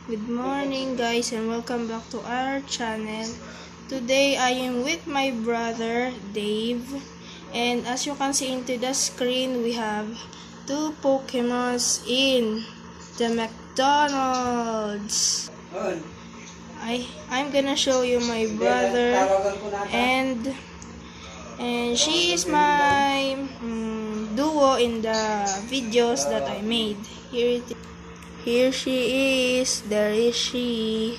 Good morning guys and welcome back to our channel. Today I am with my brother Dave, and as you can see into the screen we have two Pokemons in the McDonald's. I'm gonna show you my brother, and she is my duo in the videos that I made. Here she is. There is she.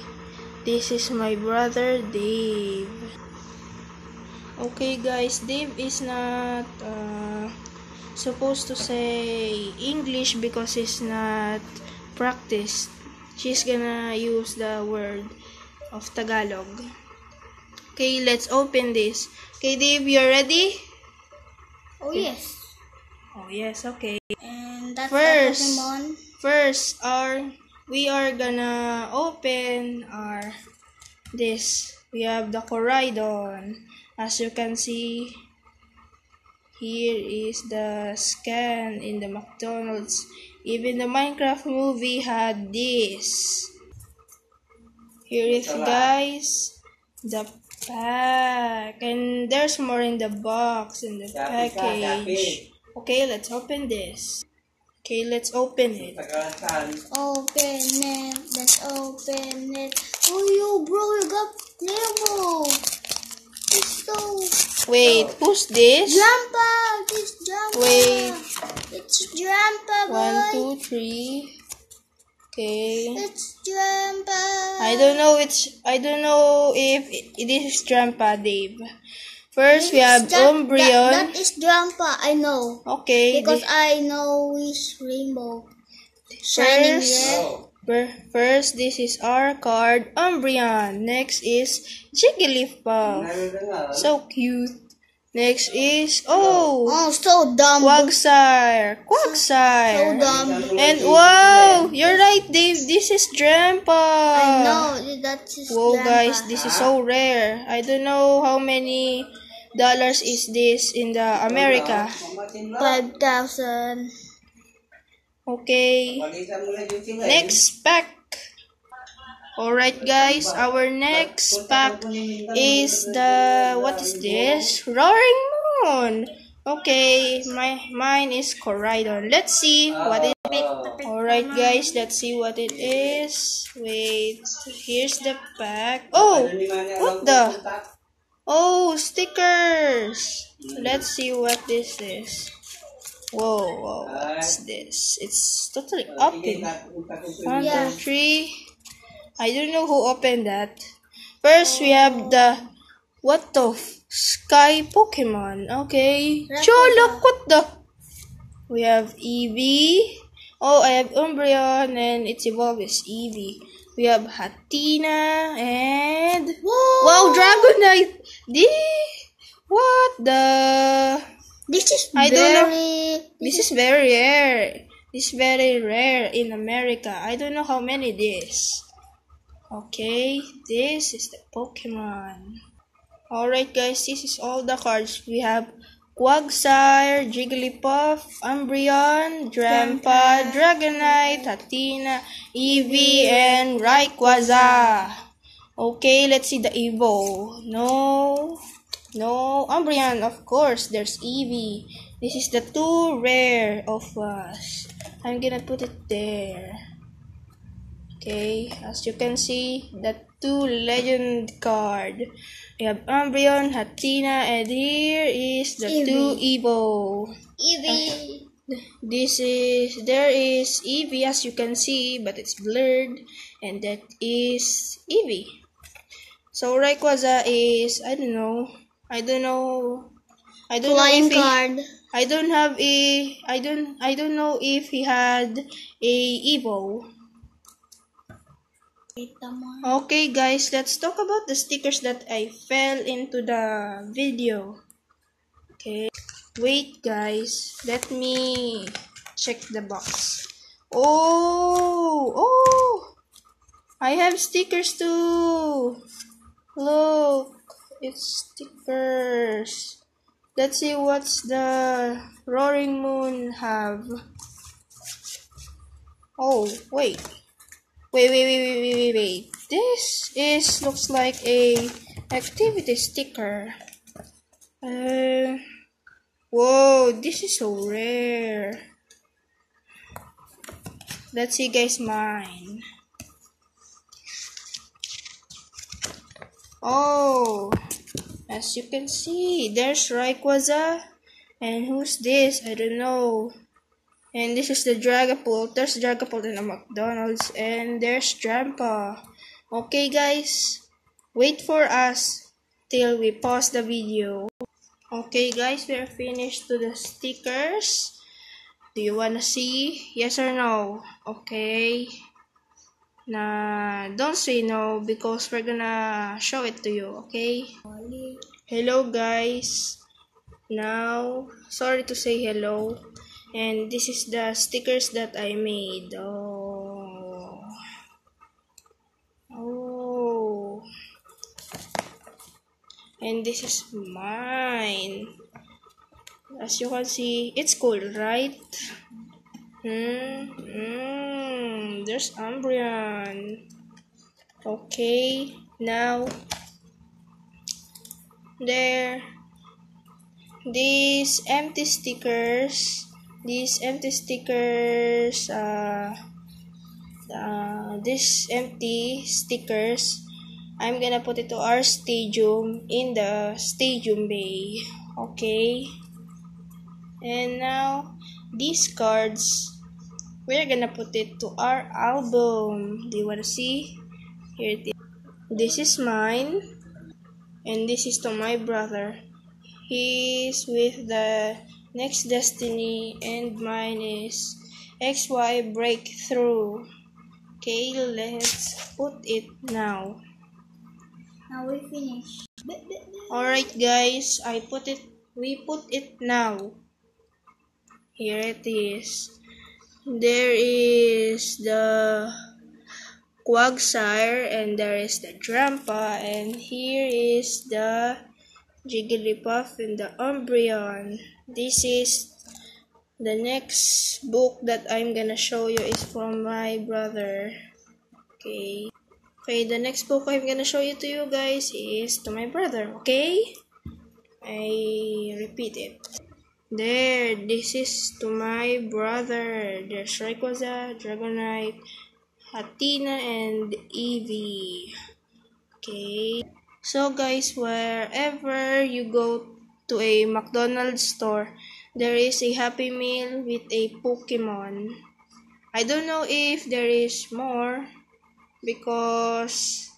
This is my brother Dave. Okay guys, Dave is not supposed to say English because he's not practiced. She's gonna use the word of Tagalog. Okay, let's open this. Okay Dave, you ready? Oh yes. Oh yes, okay. And that's the Pokemon. First, we are gonna open this. We have the Koraidon. As you can see, here is the scan in the McDonald's. Even the Minecraft movie had this. Here is guys the pack, and there's more in the box in the package. Okay, let's open this. Okay, let's open it. Open it. Let's open it. Oh, you bro, you got Nemo. It's so. Wait, who's this? Jumpa. It's Jumpa. Wait. It's Jumpa, boy. 1, 2, 3. Okay. It's Jumpa. I don't know if this is Jumpa, Dave. First, we have Umbreon. That is Jumpa, I know. Okay. Because I know it's rainbow. Shining red. First, this is our card, Umbreon. Next is Jigglypuff. So cute. Next is, so dumb. Quagsire. So dumb. And wow, you're right, Dave. This is Jumpa. I know, that is Whoa, Jumpa. guys, this is so rare. I don't know how many dollars is this in the America. 5,000. Okay. Next pack. Alright guys, our next pack is what is this? Roaring Moon. Okay, mine is Koraidon. Let's see what it is. Alright guys, let's see what it is. Wait, here's the pack. Oh, what the? Oh, stickers. Let's see what this is. Whoa, what's this? It's totally open. 1, 2, 3. I don't know who opened that. First, we have the Sky Pokemon. Okay. Cholok, what the? We have Eevee. Oh, I have Umbreon and its evolved is Eevee. We have Hatenna and wow, Dragonite. What the? This is This is very rare. This is very rare in America. I don't know how many this. Okay, this is the Pokemon. Alright guys, this is all the cards. We have Quagsire, Jigglypuff, Umbreon, Drampa, Dragonite, Hatenna, Eevee, and Rayquaza. Okay, let's see the Evo. No, Umbreon, of course, there's Eevee. This is the two rare of us. I'm gonna put it there. Okay, as you can see, the two legend card. We have Umbreon, Hatenna, and here is the two Evo. Eevee. There is Eevee as you can see, but it's blurred, and that is Eevee. So Rayquaza is, I don't know Flying card. I don't know if he had a Evo. Okay guys, let's talk about the stickers that I fell into the video. Okay, wait guys, let me check the box. Oh, I have stickers too. Look, it's stickers. Let's see what's the Roaring Moon have. Oh, wait. Wait. This is looks like a activity sticker. Whoa, this is so rare. Let's see, guys, mine. Oh, as you can see, there's Rayquaza. And who's this? I don't know. And this is the Dragapult. There's Dragapult in a McDonald's. And there's Drampa. Okay, guys. Wait for us till we pause the video. Okay, guys. We're finished to the stickers. Do you wanna see? Yes or no? Okay. Nah, don't say no because we're gonna show it to you. Okay? Hello, guys. Now, sorry to say hello. And this is the stickers that I made. Oh. And this is mine. As you can see, it's cool, right? There's Umbreon. Okay, now there. These empty stickers, these empty stickers, I'm gonna put it to our stadium in the stadium bay. Okay, and now these cards, we're gonna put it to our album. Do you wanna see? Here it is. This is mine, and this is to my brother. He's with the Next Destiny, and mine is XY Breakthrough. Okay, let's put it now. Now we finish. Alright, guys, we put it now. Here it is. There is the Quagsire, and there is the Drampa, and here is the Jigglypuff and the Umbreon. This is the next book that I'm gonna show you is from my brother. Okay, the next book I'm gonna show you to you guys is to my brother. Okay, I repeat it. There, this is to my brother. There's Rayquaza, Dragonite, Hatina, and Eevee. Okay. So guys, wherever you go to a McDonald's store, there is a Happy Meal with a Pokemon. I don't know if there is more because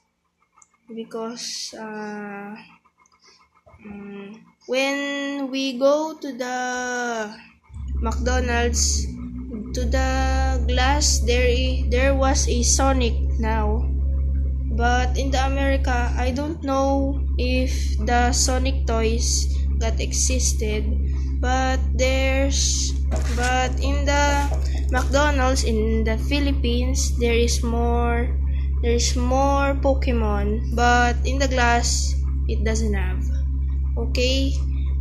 when we go to the McDonald's, to the glass, there was a Sonic now. But in the America, I don't know if the Sonic toys got existed. But in the McDonald's in the Philippines, there is more Pokemon. But in the glass, it doesn't have. Okay,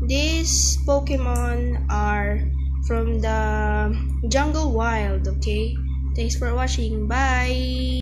these Pokemon are from the Jungle Wild. Okay, thanks for watching. Bye.